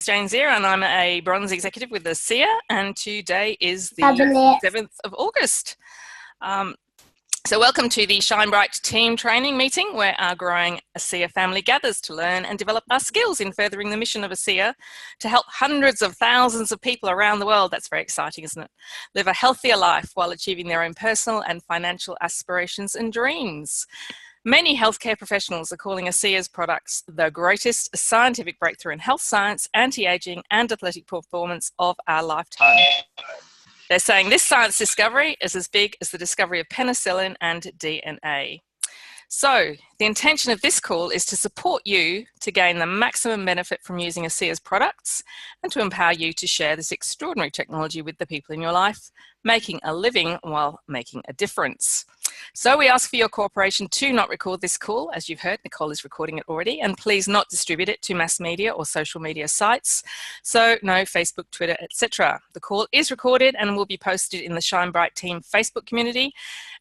Jane Zeeher, and I'm a bronze executive with the Zeeher, and today is the 7th of August. So welcome to the Shine Bright team training meeting, where our growing Zeeher family gathers to learn and develop our skills in furthering the mission of Zeeher to help hundreds of thousands of people around the world. That's very exciting, isn't it? Live a healthier life while achieving their own personal and financial aspirations and dreams. Many healthcare professionals are calling Zeeher's products the greatest scientific breakthrough in health science, anti-aging and athletic performance of our lifetime. They're saying this science discovery is as big as the discovery of penicillin and DNA. So the intention of this call is to support you to gain the maximum benefit from using Zeeher's products and to empower you to share this extraordinary technology with the people in your life, making a living while making a difference. So we ask for your cooperation to not record this call. As you've heard, Nicole is recording it already, and please not distribute it to mass media or social media sites. So no Facebook, Twitter, etc. The call is recorded and will be posted in the Shine Bright Team Facebook community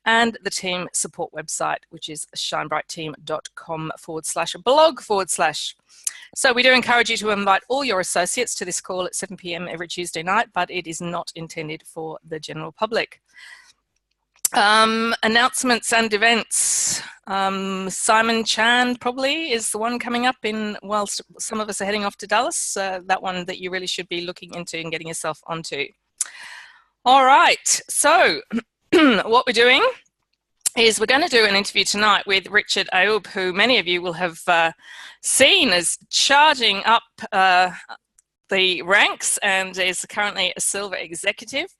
and the team support website, which is shinebrightteam.com/blog/. So we do encourage you to invite all your associates to this call at 7 p.m. every Tuesday night, but it is not intended for the general public. Announcements and events. Simon Chan probably is the one coming up whilst some of us are heading off to Dallas. That one that you really should be looking into and getting yourself onto. All right, so what we're doing is we're going to do an interview tonight with Richard Ayoub, who many of you will have seen as charging up the ranks and is currently a silver executive.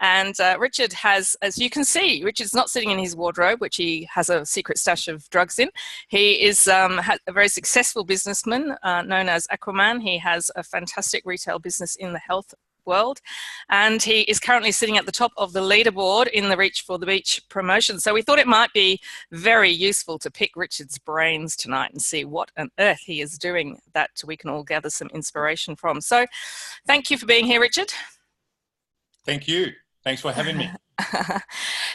And Richard has, as you can see, Richard's not sitting in his wardrobe, which he has a secret stash of drugs in. He is a very successful businessman known as Aquaman. He has a fantastic retail business in the health world, and he is currently sitting at the top of the leaderboard in the Reach for the Beach promotion. So we thought it might be very useful to pick Richard's brains tonight and see what on earth he is doing that we can all gather some inspiration from. So thank you for being here, Richard. Thank you. Thanks for having me.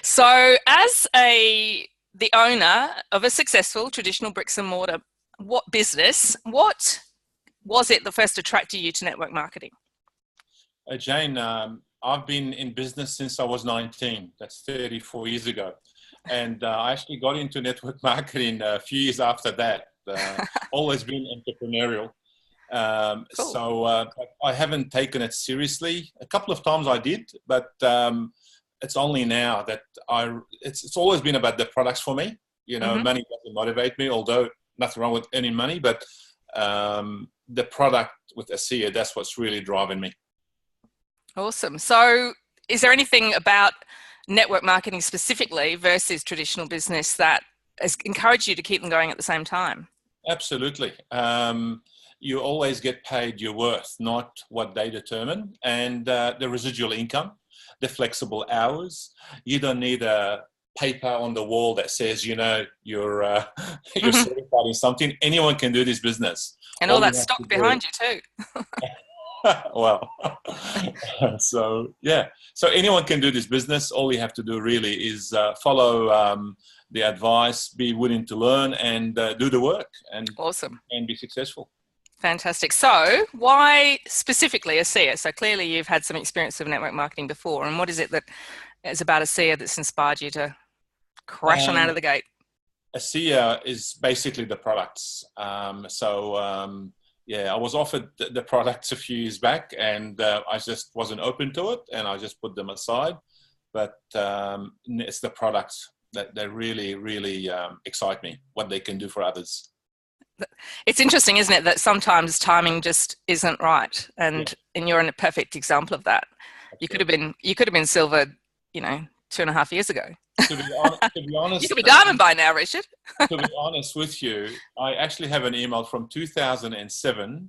So as the owner of a successful traditional bricks and mortar business, what was it that first attracted you to network marketing? Jane, I've been in business since I was 19. That's 34 years ago. And I actually got into network marketing a few years after that. Always been entrepreneurial. Cool. So I haven't taken it seriously. A couple of times I did, but it's only now that it's always been about the products for me. You know, money doesn't motivate me, although nothing wrong with earning money, but the product with Zeeher, that's what's really driving me. Awesome. So is there anything about network marketing specifically versus traditional business that has encouraged you to keep them going at the same time? Absolutely. You always get paid your worth, not what they determine, and the residual income, the flexible hours. You don't need a paper on the wall that says, you know, you're certified in something. Anyone can do this business. And all that stock behind you too. Well, so yeah, so anyone can do this business. All you have to do really is follow the advice, be willing to learn, and do the work, and awesome, and be successful. Fantastic. So why specifically Zeeher? So clearly you've had some experience of network marketing before, and what is it that is about Zeeher that's inspired you to crash on out of the gate? Zeeher is basically the products. Yeah, I was offered the products a few years back, and I just wasn't open to it, and I just put them aside. But it's the products that really, really excite me, what they can do for others. It's interesting, isn't it, that sometimes timing just isn't right, and you're a perfect example of that. Absolutely. You could have been silver, 2.5 years ago. To be honest, you could be diamond by now, Richard. To be honest with you, I actually have an email from 2011.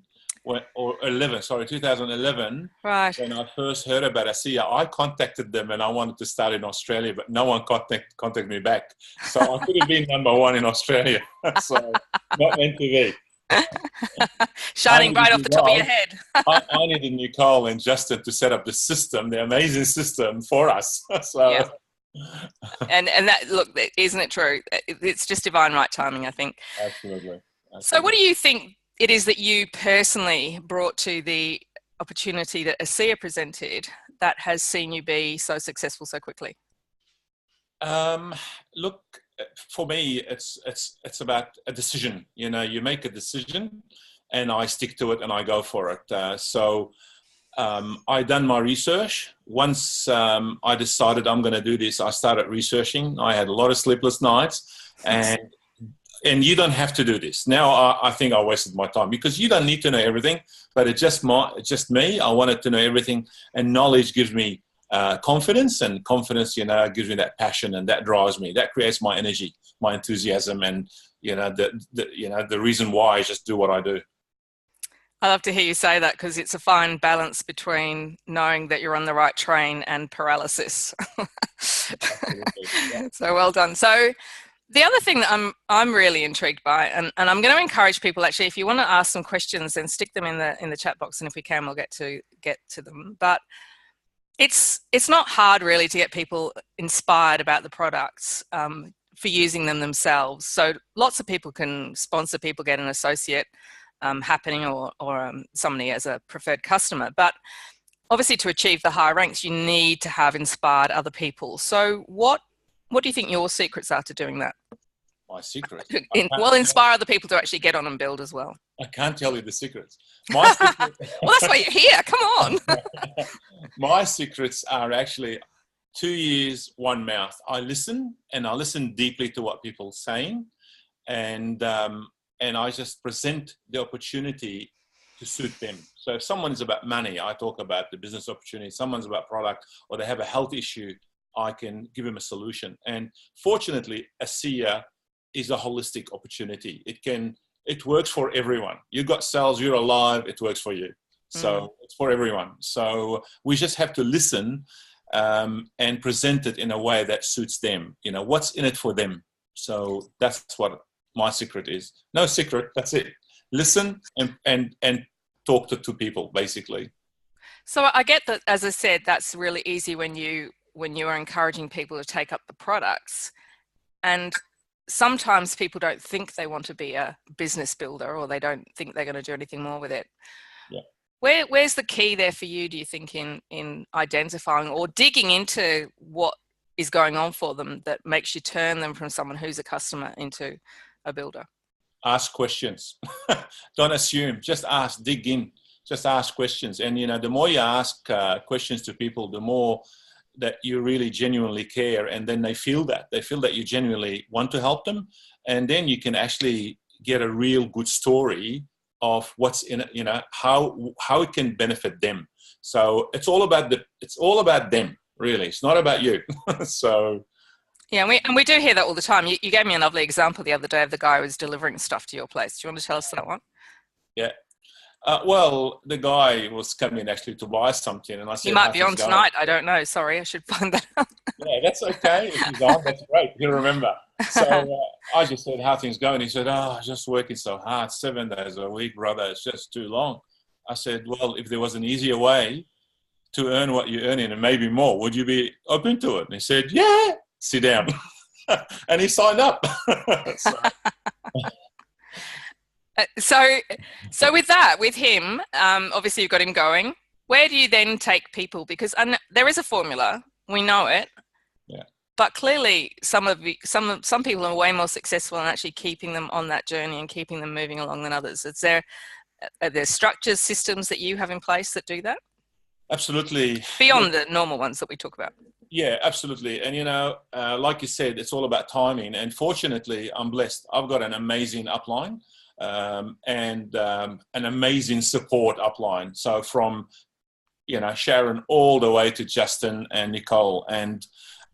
Right. When I first heard about Zeeher, I contacted them and I wanted to start in Australia, but no one contacted me back. So I could have been number one in Australia. So not meant to be. Shining bright off the top of your head. I needed Nicole and Justin to set up the system, the amazing system for us. So. Yeah. And that, look, isn't it true? It's just divine right timing, I think. Absolutely. So what do you think it is that you personally brought to the opportunity that Zeeher presented that has seen you be so successful so quickly? Look, for me, it's about a decision. You know, you make a decision, and I stick to it, and I go for it. I done my research. Once I decided I'm going to do this, I started researching. I had a lot of sleepless nights, and you don't have to do this. Now I think I wasted my time, because you don't need to know everything, but it's just me. I wanted to know everything, and knowledge gives me confidence, and confidence, gives me that passion, and that drives me. That creates my energy, my enthusiasm, and the reason why I just do what I do. I love to hear you say that, because it's a fine balance between knowing that you're on the right train and paralysis. Yeah. So well done. So the other thing that I'm really intrigued by, and I'm going to encourage people, actually, if you want to ask some questions, then stick them in the chat box, and if we can, we'll get to them. But it's not hard really to get people inspired about the products for using them themselves. So lots of people can sponsor people, get an associate happening, or somebody as a preferred customer. But obviously, to achieve the high ranks, you need to have inspired other people. So what do you think your secrets are to doing that? My secret? Inspire other people to actually get on and build as well. I can't tell you the secrets. My secret, well, that's why you're here. Come on. My secrets are actually 2 ears, one mouth. I listen, and I listen deeply to what people are saying, and I just present the opportunity to suit them. So if someone is about money, I talk about the business opportunity. Someone's about product, or they have a health issue, I can give them a solution. And fortunately, a Zeeher is a holistic opportunity. It works for everyone. You've got cells, you're alive, it works for you. So it's for everyone. So we just have to listen and present it in a way that suits them. What's in it for them. So that's what my secret is. No secret, that's it. Listen and talk to people, basically. So I get that, as I said, that's really easy when you are encouraging people to take up the products. And sometimes people don't think they want to be a business builder, or they don't think they're going to do anything more with it. Yeah. Where's the key there for you, do you think, in identifying or digging into what is going on for them that makes you turn them from someone who's a customer into a builder? Ask questions. Don't assume. Just ask. Dig in. Just ask questions. And, the more you ask questions to people, the more that you really genuinely care, and then they feel that you genuinely want to help them, and then you can actually get a real good story of what's in it, how it can benefit them. So it's all about them, really. It's not about you. So yeah, and we do hear that all the time. You gave me a lovely example the other day of the guy who was delivering stuff to your place. Do you want to tell us that one? Yeah. Well, the guy was coming actually to buy something, and I said, he might be on tonight. I don't know. Sorry, I should find that out. Yeah, that's okay. If he's on, that's great. He'll remember. So I just said, how things going? He said, just working so hard, 7 days a week, brother. It's just too long. I said, well, if there was an easier way to earn what you're earning and maybe more, would you be open to it? And he said, yeah, sit down. And he signed up. So with him, obviously you've got him going. Where do you then take people? Because there is a formula, we know it. Yeah. But clearly, some people are way more successful in actually keeping them on that journey and keeping them moving along than others. Are there structures, systems that you have in place that do that? Absolutely. Beyond the normal ones that we talk about. Yeah, absolutely. And like you said, it's all about timing. And fortunately, I'm blessed. I've got an amazing upline. And an amazing support upline. So from, Sharon all the way to Justin and Nicole. And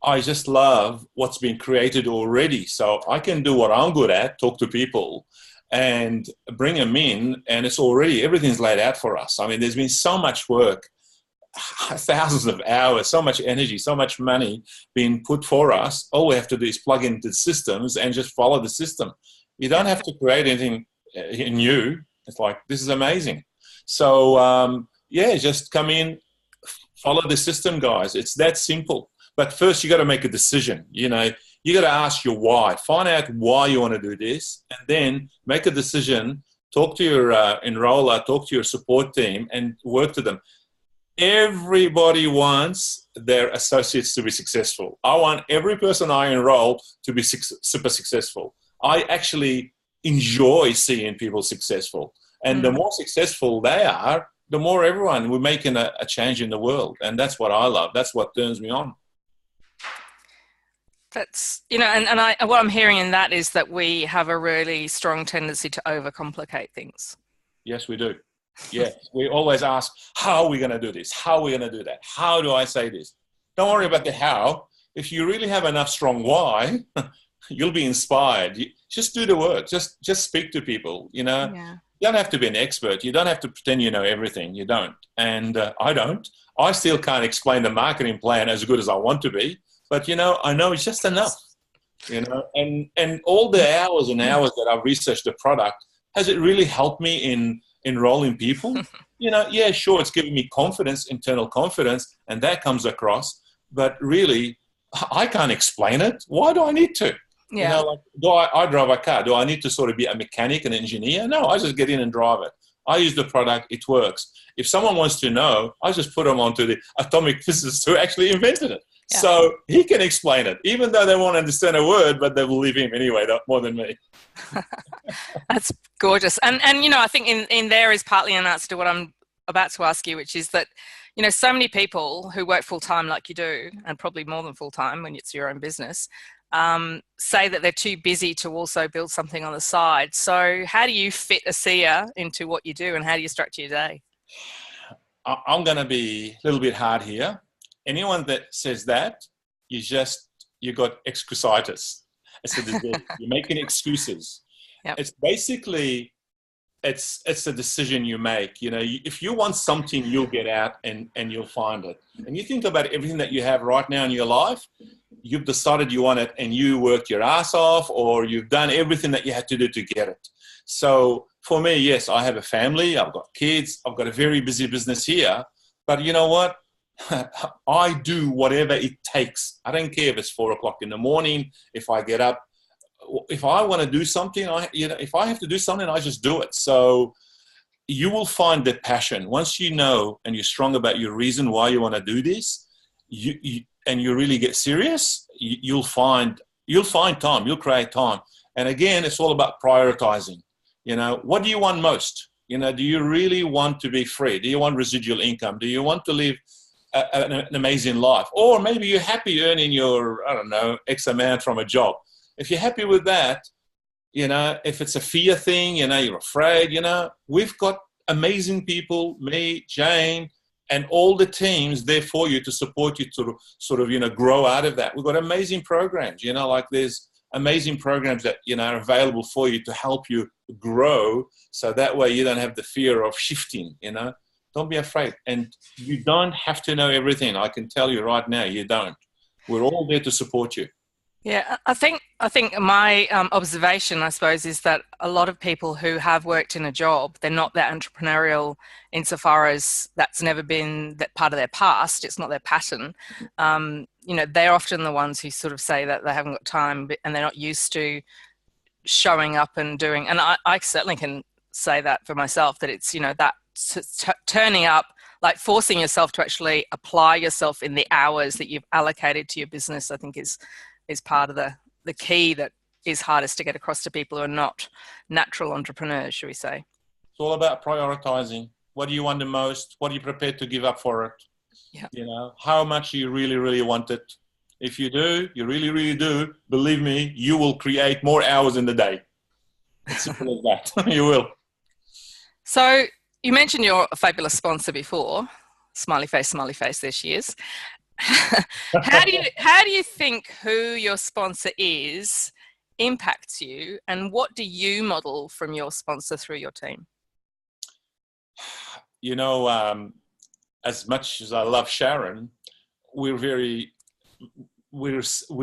I just love what's been created already. So I can do what I'm good at, talk to people and bring them in. And everything's laid out for us. I mean, there's been so much work, thousands of hours, so much energy, so much money being put for us. All we have to do is plug into the systems and just follow the system. You don't have to create anything new. It's like, this is amazing. So, just come in, follow the system, guys. It's that simple. But first, you got to make a decision. You got to ask your why. Find out why you want to do this, and then make a decision talk to your enroller, talk to your support team, and work to them. Everybody wants their associates to be successful. I want every person I enroll to be super successful. I actually enjoy seeing people successful. And the more successful they are, the more we're making a change in the world. And that's what I love. That's what turns me on. That's, what I'm hearing in that is that we have a really strong tendency to overcomplicate things. Yes, we do. Yes, we always ask, how are we going to do this? How are we going to do that? How do I say this? Don't worry about the how. If you really have enough strong why, you'll be inspired. Just do the work. Just speak to people, Yeah. You don't have to be an expert. You don't have to pretend you know everything. You don't. And I don't. I still can't explain the marketing plan as good as I want to be. But, I know it's just enough, and all the hours and hours that I've researched the product, has it really helped me in enrolling people? Yeah, sure, it's giving me confidence, internal confidence, and that comes across. But really, I can't explain it. Why do I need to? Yeah. I drive a car. Do I need to sort of be a mechanic, an engineer? No, I just get in and drive it. I use the product. It works. If someone wants to know, I just put them onto the atomic physicist who actually invented it. Yeah. So he can explain it, even though they won't understand a word, but they will believe him anyway, more than me. That's gorgeous. And I think in there is partly an answer to what I'm about to ask you, which is that, so many people who work full-time like you do, and probably more than full-time when it's your own business, say that they're too busy to also build something on the side. So how do you fit a Zeeher into what you do, and how do you structure your day? I'm going to be a little bit hard here. Anyone that says that, you got excusitis. It's a disease. You're making excuses. Yep. It's basically, it's a decision you make. If you want something, you'll get out and you'll find it. And you think about everything that you have right now in your life, you've decided you want it and you worked your ass off, or you've done everything that you had to do to get it. So for me, yes, I have a family, I've got kids, I've got a very busy business here, but you know what? I do whatever it takes. I don't care if it's 4 o'clock in the morning, if I get up. If I want to do something, if I have to do something, I just do it. So you will find the passion. Once you know and you're strong about your reason why you want to do this, and you really get serious, you'll find time, you'll create time. And again, it's all about prioritizing. What do you want most? Do you really want to be free? Do you want residual income? Do you want to live an amazing life? Or maybe you're happy earning your, X amount from a job. If you're happy with that, if it's a fear thing, you're afraid, we've got amazing people, me, Jane, and all the teams there for you to support you to sort of, grow out of that. We've got amazing programs, there's amazing programs that, are available for you to help you grow. So that way you don't have the fear of shifting, Don't be afraid. And you don't have to know everything. I can tell you right now, you don't. We're all there to support you. Yeah, I think my observation, I suppose, is that a lot of people who have worked in a job, they're not that entrepreneurial insofar as that's never been that part of their past. It's not their pattern. They're often the ones who sort of say that they haven't got time and they're not used to showing up and doing. And I certainly can say that for myself, that it's, that turning up, like forcing yourself to actually apply yourself in the hours that you've allocated to your business, I think is part of the key that is hardest to get across to people who are not natural entrepreneurs, should we say. It's all about prioritizing. What do you want the most? What are you prepared to give up for it? Yeah. How much you really, really want it. If you do, you really, really do, believe me, you will create more hours in the day. It's simple as that. You will. So you mentioned your fabulous sponsor before. Smiley face, there she is. How do you think who your sponsor is impacts you, and what do you model from your sponsor through your team? As much as I love Sharon, we're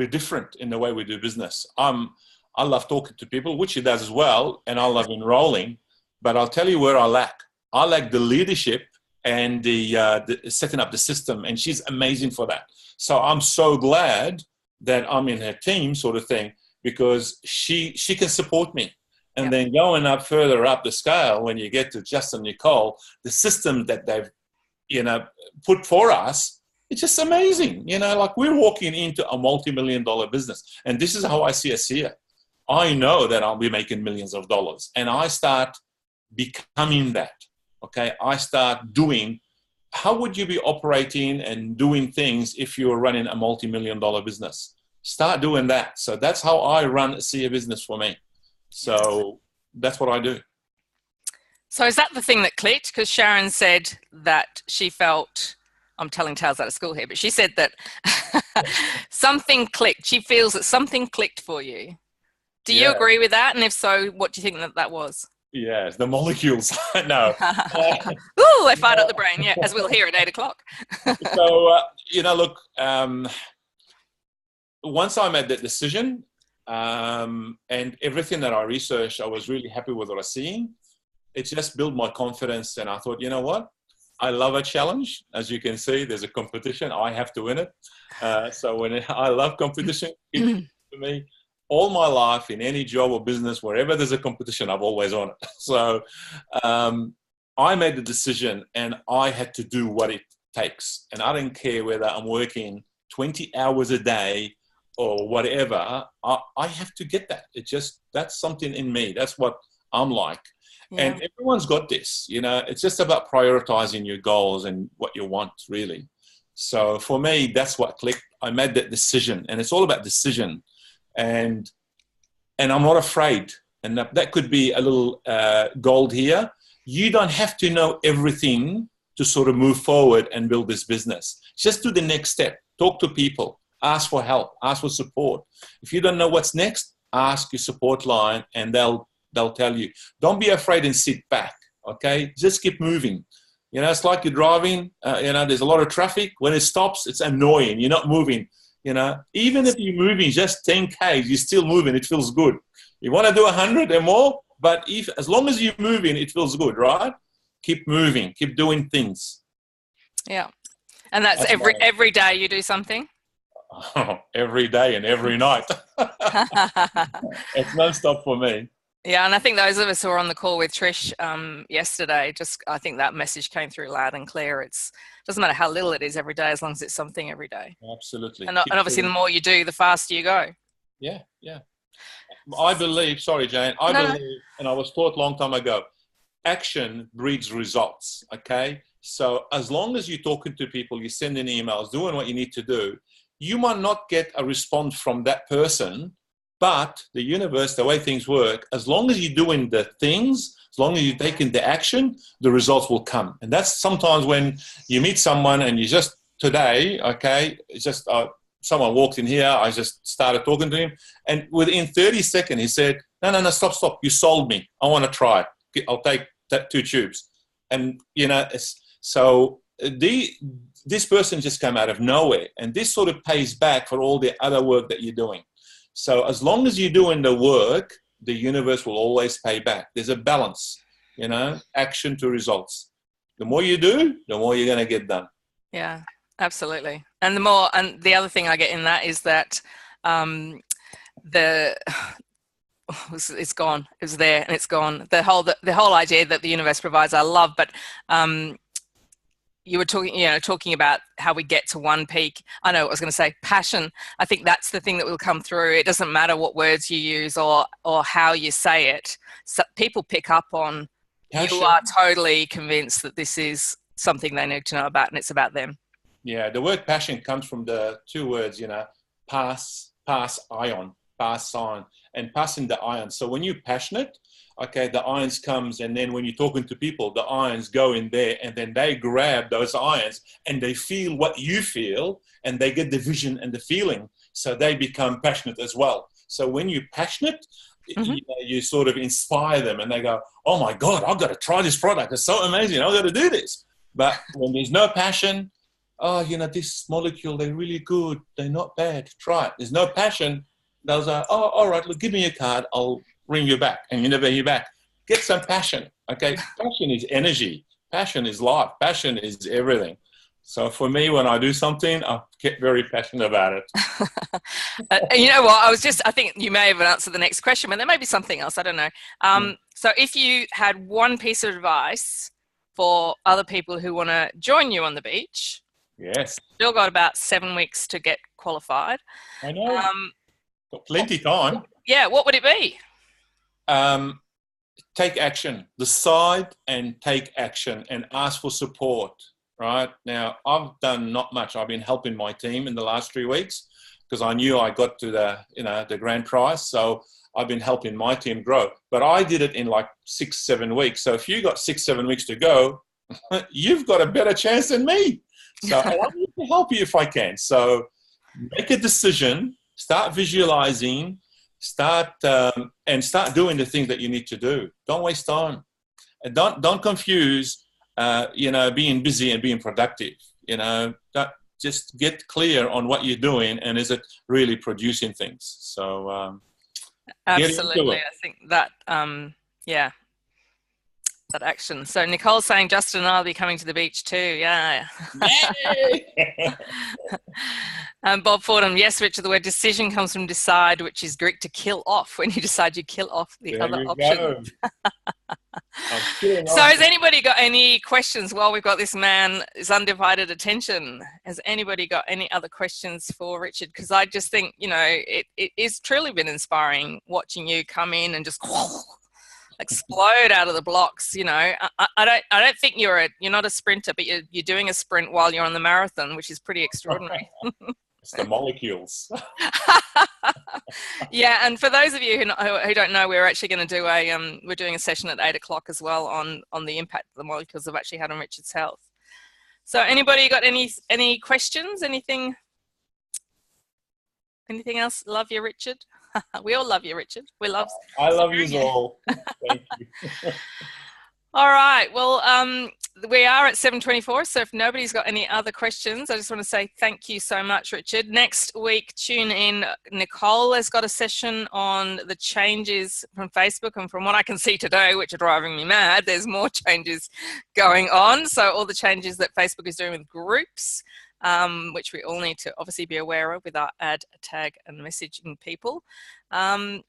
different in the way we do business. I love talking to people, which she does as well, and I love enrolling, but I'll tell you where I lack. I lack the leadership and the setting up the system, and she's amazing for that. So I'm so glad that I'm in her team, sort of thing, because she can support me. And then going up further up the scale, when you get to Justin Nicole, the system that they've, put for us, it's just amazing. Like we're walking into a multi-million-dollar business. And this is how I see us here. I know that I'll be making millions of dollars. And I start becoming that. Okay. I start doing. How would you be operating and doing things if you were running a multi-million-dollar business? Start doing that. So that's how I run a Zeeher business for me. So that's what I do. So is that the thing that clicked? Because Sharon said that she felt, I'm telling tales out of school here, but she said that something clicked. She feels that something clicked for you. Do you agree with that? And if so, what do you think that was? Yes, the molecules. No. Ooh, they fired up the brain, as we'll hear at 8 o'clock. So, look, once I made that decision and everything that I researched, I was really happy with what I was seeing. It just built my confidence. And I thought, you know what? I love a challenge. As you can see, there's a competition. I have to win it. So I love competition. For me, all my life, in any job or business, wherever there's a competition, I've always won it. So I made the decision and I had to do what it takes. And I don't care whether I'm working 20 hours a day or whatever. I have to get that. That's something in me. That's what I'm like. Yeah. And everyone's got this, it's just about prioritizing your goals and what you want, really. So for me, that's what clicked. I made that decision, and it's all about decision. And I'm not afraid. And that could be a little gold here. You don't have to know everything to sort of move forward and build this business. Just do the next step. Talk to people. Ask for help. Ask for support. If you don't know what's next, ask your support line, and they'll tell you. Don't be afraid and sit back, okay? Just keep moving. It's like you're driving. There's a lot of traffic. When it stops, it's annoying. You're not moving. Even if you're moving just 10 Ks, you're still moving. It feels good. You want to do 100 and more, but as long as you're moving, it feels good, right? Keep moving. Keep doing things. Yeah. And that's every day you do something? Every day and every night. It's non-stop for me. Yeah, and I think those of us who were on the call with Trish yesterday, I think that message came through loud and clear. It doesn't matter how little it is every day, as long as it's something every day. Absolutely. And obviously, the more you do, the faster you go. Yeah. I believe, sorry, Jane, I believe, and I was taught a long time ago, action breeds results, okay? So as long as you're talking to people, you're sending emails, doing what you need to do, you might not get a response from that person, but the universe, the way things work, as long as you're doing the things, as long as you're taking the action, the results will come. And that's sometimes when you meet someone and you just, today, okay, it's just someone walked in here, I just started talking to him, and within 30 seconds he said, no, stop, you sold me. I want to try it. I'll take that 2 tubes. And, so this person just came out of nowhere, and this sort of pays back for all the other work that you're doing. So as long as you're doing the work, the universe will always pay back. There's a balance, action to results. The more you do, the more you're going to get done. Yeah, absolutely. And the other thing I get in that is that it's gone. It was there and it's gone. The whole idea that the universe provides, I love, but you were talking about how we get to one peak. I know what I was going to say, passion. I think that's the thing that will come through. It doesn't matter what words you use or how you say it. So people pick up on, passion. You are totally convinced that this is something they need to know about, and it's about them. Yeah, the word passion comes from the 2 words, pass ion, pass on, and passing the ion. So when you're passionate, okay, the ions comes, and then when you're talking to people, the ions go in there, and then they grab those ions and they feel what you feel, and they get the vision and the feeling. So they become passionate as well. So when you're passionate, you sort of inspire them, and they go, oh my God, I've got to try this product. It's so amazing. I've got to do this. But when there's no passion, this molecule, they're really good. They're not bad. Try it. There's no passion. They'll say, oh, all right, look, give me your card. I'll ring you back, and you never hear back. Get some passion, okay? Passion is energy. Passion is life. Passion is everything. So for me, when I do something, I get very passionate about it. You know what? I think you may have answered the next question, but there may be something else. I don't know. So if you had one piece of advice for other people who want to join you on the beach, yes, still got about 7 weeks to get qualified. I know. Got plenty of time. Yeah, what would it be? Take action. Decide and take action, and ask for support. Right now, I've done not much. I've been helping my team in the last 3 weeks because I knew I got to the grand prize. So I've been helping my team grow. But I did it in like 6-7 weeks. So if you got 6-7 weeks to go, you've got a better chance than me. So I need to help you if I can. So make a decision. Start visualizing. Start doing the things that you need to do. Don't waste time, and don't confuse being busy and being productive. Just get clear on what you're doing, and is it really producing things. So absolutely, I think that that action. So Nicole's saying Justin and I'll be coming to the beach too. Yeah. Bob Fordham, yes, Richard, the word decision comes from decide, which is Greek to kill off. When you decide, you kill off the other option. So has anybody got any questions while we've got this man's undivided attention? Has anybody got any other questions for Richard? Because I just think, it is truly been inspiring watching you come in and just explode out of the blocks. I don't think you're not a sprinter, but you're doing a sprint while you're on the marathon, which is pretty extraordinary. It's the molecules. Yeah, and for those of you who don't know, we're actually going to do we're doing a session at 8 o'clock as well on the impact the molecules have actually had on Richard's health. So anybody got any questions? Anything else? Love you, Richard. We all love you, Richard. I love you all. Thank you. All right. Well, we are at 7:24. So if nobody's got any other questions, I just want to say thank you so much, Richard. Next week, tune in. Nicole has got a session on the changes from Facebook. And from what I can see today, which are driving me mad, there's more changes going on. So all the changes that Facebook is doing with groups, which we all need to obviously be aware of with our add, tag, and messaging people. Other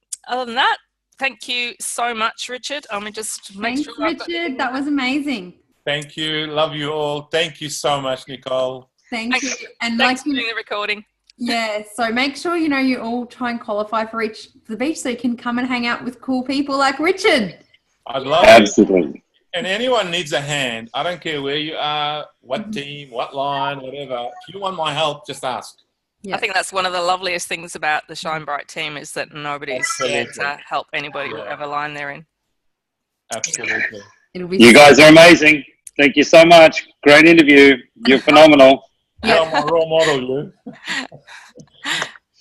than that, thank you so much, Richard. Just make Thanks, sure Richard. That was amazing. Thank you. Love you all. Thank you so much, Nicole. Thank you. And thanks for doing the recording. Yeah. So make sure you all try and qualify for the beach so you can come and hang out with cool people like Richard. I'd love it. Absolutely. And anyone needs a hand. I don't care where you are, what team, what line, whatever. If you want my help, just ask. Yeah. I think that's one of the loveliest things about the Shine Bright team is that nobody's scared to help anybody, whatever line they're in. Absolutely. You guys are amazing. Thank you so much. Great interview. You're phenomenal. You're my role model, you.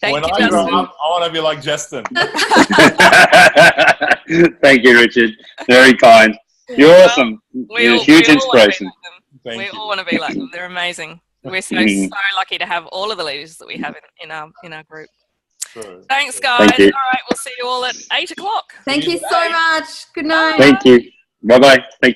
When I grow up, I want to be like Justin. Thank you, Richard. Very kind. You're awesome. You're a huge inspiration. We all want to be like them. They're amazing. We're so lucky to have all of the leaders that we have in our group. True. Thanks, guys. Thank you. All right, we'll see you all at 8 o'clock. Thank you so much. Good night. Thank you. Bye-bye. Thank you.